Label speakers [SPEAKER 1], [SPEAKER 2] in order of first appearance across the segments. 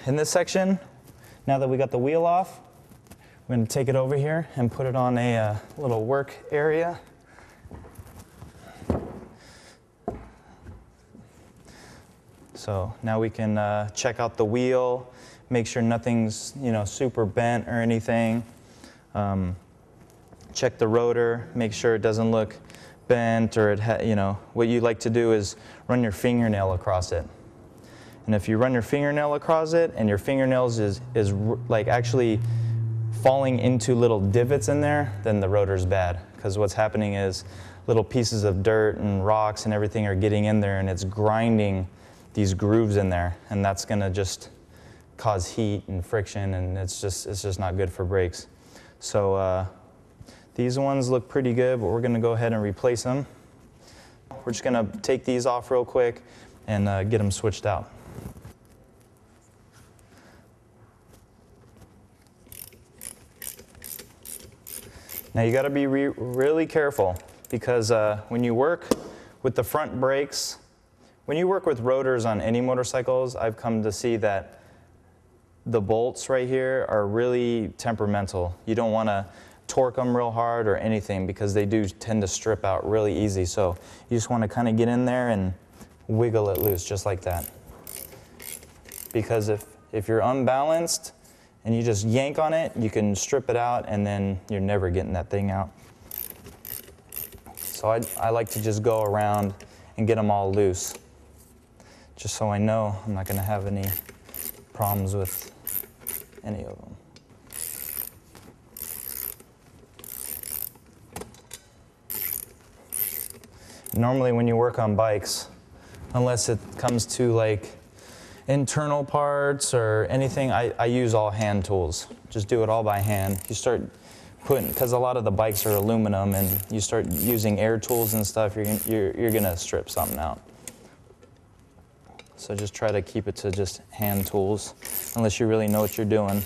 [SPEAKER 1] in this section, now that we got the wheel off, we're going to take it over here and put it on a little work area. So now we can check out the wheel, make sure nothing's, you know, super bent or anything. Check the rotor, make sure it doesn't look bent or you know, what you like to do is run your fingernail across it. And if you run your fingernail across it and your fingernails is like actually falling into little divots in there, then the rotor's bad. Because what's happening is little pieces of dirt and rocks and everything are getting in there and it's grinding these grooves in there, and that's going to just cause heat and friction, and it's just not good for brakes. So these ones look pretty good, but we're going to go ahead and replace them. We're just going to take these off real quick and get them switched out. Now you got to be really careful, because when you work with the front brakes, when you work with rotors on any motorcycles, I've come to see that the bolts right here are really temperamental. You don't want to torque them real hard or anything, because they do tend to strip out really easy. So you just want to kind of get in there and wiggle it loose just like that. Because if you're unbalanced and you just yank on it, you can strip it out and then you're never getting that thing out. So I like to just go around and get them all loose, just so I know I'm not going to have any problems with any of them. Normally when you work on bikes, unless it comes to like internal parts or anything, I use all hand tools. Just do it all by hand. You start putting, because a lot of the bikes are aluminum, and you start using air tools and stuff, you're gonna strip something out. So just try to keep it to just hand tools, unless you really know what you're doing.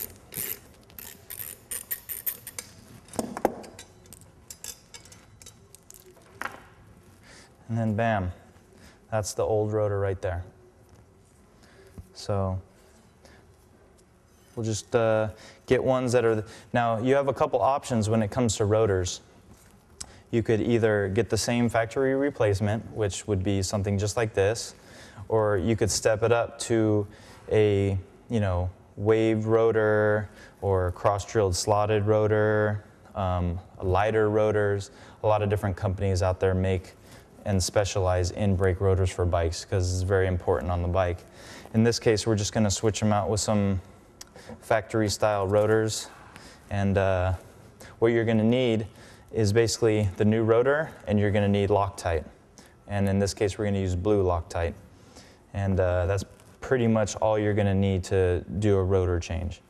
[SPEAKER 1] And then bam, that's the old rotor right there. So we'll just get ones that are, now you have a couple options when it comes to rotors. You could either get the same factory replacement, which would be something just like this, or you could step it up to a, you know, wave rotor or cross-drilled slotted rotor, lighter rotors. A lot of different companies out there make and specialize in brake rotors for bikes, because it's very important on the bike. In this case, we're just going to switch them out with some factory style rotors, and what you're going to need is basically the new rotor, and you're going to need Loctite, and in this case we're going to use blue Loctite, and that's pretty much all you're going to need to do a rotor change.